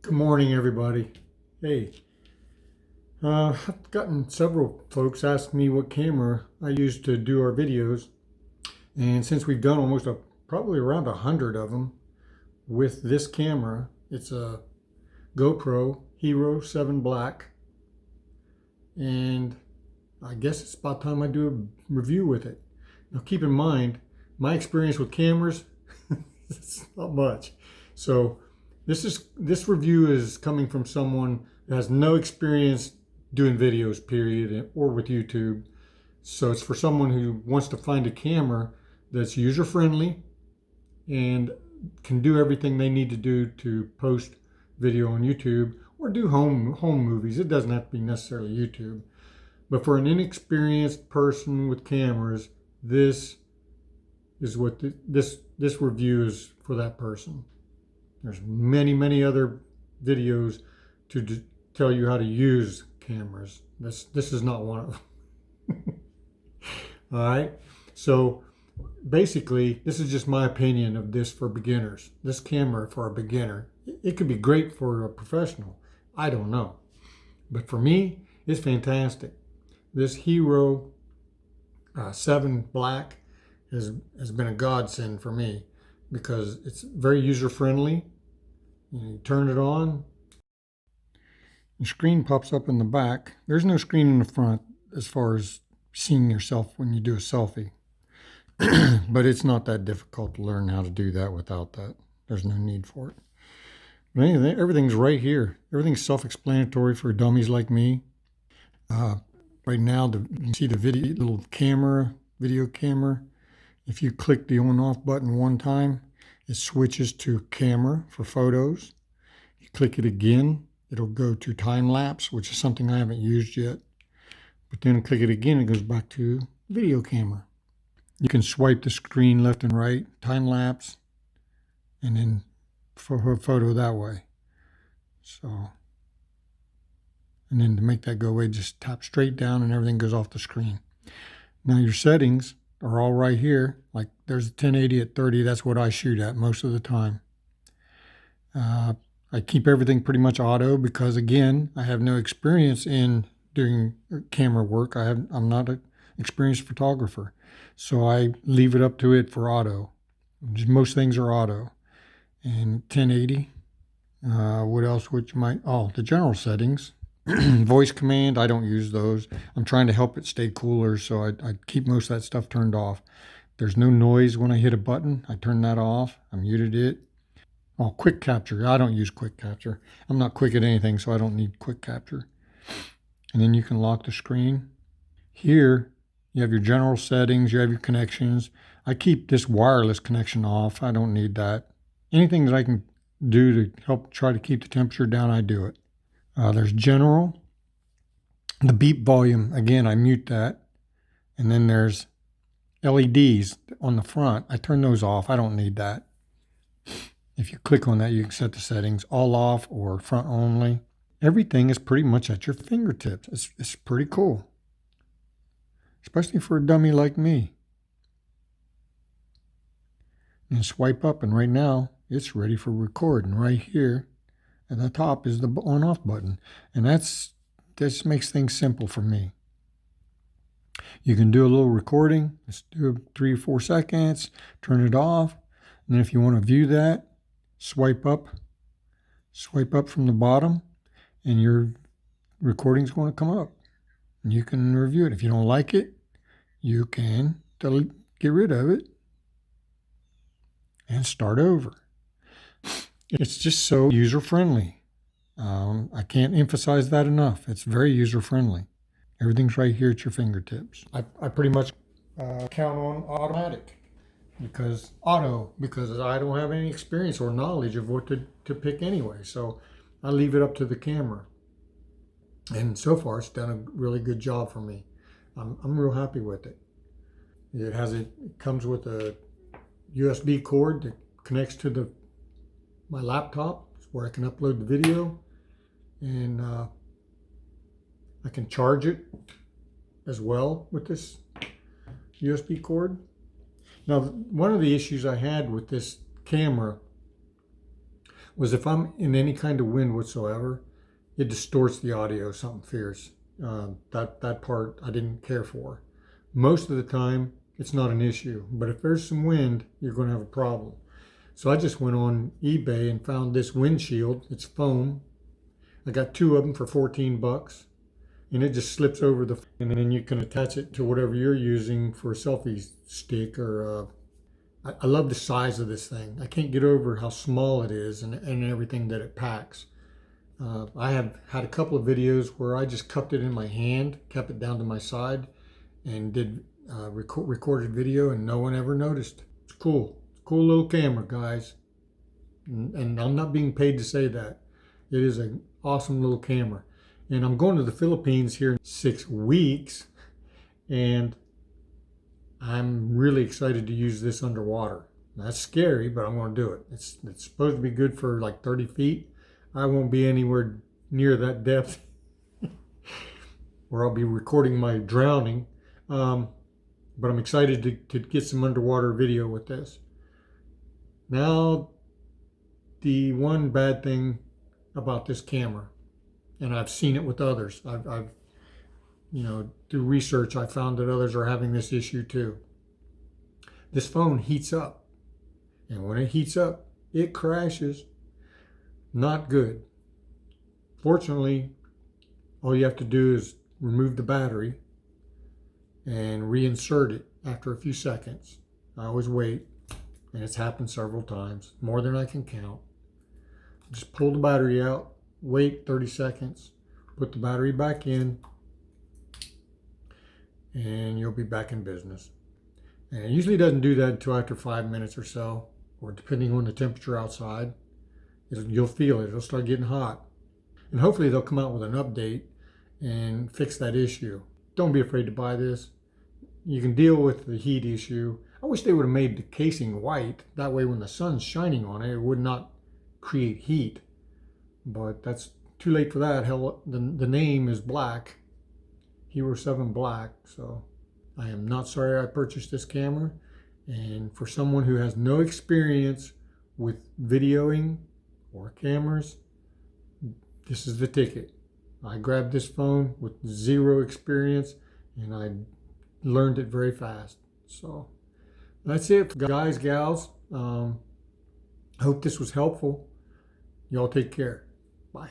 Good morning, everybody. Hey, I've gotten several folks ask me what camera I use to do our videos, and since we've done probably around 100 of them with this camera, it's a GoPro Hero 7 Black, and I guess it's about time I do a review with it. Now, keep in mind, my experience with cameras, it's not much. So this review is coming from someone that has no experience doing videos, period, or with YouTube. So it's for someone who wants to find a camera that's user friendly and can do everything they need to do to post video on YouTube or do home movies. It doesn't have to be necessarily YouTube. But for an inexperienced person with cameras, this is what this review is for that person. There's many other videos to tell you how to use cameras. This is not one of them. All right. So basically, this is just my opinion of this for beginners. This camera for a beginner, it could be great for a professional. I don't know, but for me, it's fantastic. This Hero 7 Black has been a godsend for me because it's very user friendly. You turn it on, the screen pops up in the back. There's no screen in the front as far as seeing yourself when you do a selfie. But it's not that difficult to learn how to do that without that. There's no need for it. But anyway, everything's right here. Everything's self-explanatory for dummies like me. Right now, you can see the little video camera. If you click the on-off button one time, it switches to camera for photos. You click it again, it'll go to time-lapse, which is something I haven't used yet. But then click it again, it goes back to video camera. You can swipe the screen left and right, time-lapse, and then for a photo that way. So, and then to make that go away, just tap straight down and everything goes off the screen. Now your settings are all right here. Like there's a 1080 at 30. That's what I shoot at most of the time. I keep everything pretty much auto because, again, I have no experience in doing camera work. I'm not an experienced photographer. So I leave it up to it for auto. Most things are auto. And 1080. What else would you might? Oh, the general settings. Voice command, I don't use those. I'm trying to help it stay cooler, so I keep most of that stuff turned off. There's no noise when I hit a button. I turn that off. I muted it. Oh, quick capture. I don't use quick capture. I'm not quick at anything, so I don't need quick capture. And then you can lock the screen. Here, you have your general settings. You have your connections. I keep this wireless connection off. I don't need that. Anything that I can do to help try to keep the temperature down, I do it. There's general, the beep volume, again, I mute that. And then there's LEDs on the front. I turn those off. I don't need that. If you click on that, you can set the settings all off or front only. Everything is pretty much at your fingertips. It's pretty cool, especially for a dummy like me. And swipe up, and right now it's ready for recording right here. At the top is the on-off button, and this makes things simple for me. You can do a little recording. Let's do 3 or 4 seconds, turn it off, and then if you want to view that, swipe up from the bottom, and your recording's going to come up, and you can review it. If you don't like it, you can get rid of it and start over. It's just so user-friendly. I can't emphasize that enough. It's very user-friendly. Everything's right here at your fingertips. I pretty much count on automatic because I don't have any experience or knowledge of what to pick anyway. So I leave it up to the camera. And so far, it's done a really good job for me. I'm real happy with it. It comes with a USB cord that connects to my laptop where I can upload the video, and I can charge it as well with this USB cord. Now, one of the issues I had with this camera was if I'm in any kind of wind whatsoever, it distorts the audio something fierce. That part I didn't care for. Most of the time, it's not an issue, but if there's some wind, you're going to have a problem. So I just went on eBay and found this windshield. It's foam. I got 2 of them for 14 bucks, and it just slips over and then you can attach it to whatever you're using for a selfie stick or I love the size of this thing. I can't get over how small it is and everything that it packs. I have had a couple of videos where I just cupped it in my hand, kept it down to my side, and did recorded video, and no one ever noticed. It's cool. It's a cool little camera, guys. And I'm not being paid to say that. It is an awesome little camera. And I'm going to the Philippines here in 6 weeks, and I'm really excited to use this underwater. That's scary, but I'm going to do it. It's supposed to be good for like 30 feet. I won't be anywhere near that depth where I'll be recording my drowning. But I'm excited to get some underwater video with this. Now, the one bad thing about this camera, and I've seen it with others. I've through research, I found that others are having this issue too. This phone heats up, and when it heats up, it crashes. Not good. Fortunately, all you have to do is remove the battery and reinsert it after a few seconds. I always wait, and it's happened several times, more than I can count. Just pull the battery out, wait 30 seconds, put the battery back in, and you'll be back in business. And it usually doesn't do that until after 5 minutes or so, or depending on the temperature outside. You'll feel it. It'll start getting hot. And hopefully they'll come out with an update and fix that issue. Don't be afraid to buy this. You can deal with the heat issue. I wish they would have made the casing white. That way when the sun's shining on it, it would not create heat. But that's too late for that. Hell, the name is black. Hero 7 Black. So I am not sorry I purchased this camera. And for someone who has no experience with videoing or cameras, this is the ticket. I grabbed this phone with 0 experience, and I learned it very fast. So that's it, guys, gals. I hope this was helpful. Y'all take care. Bye.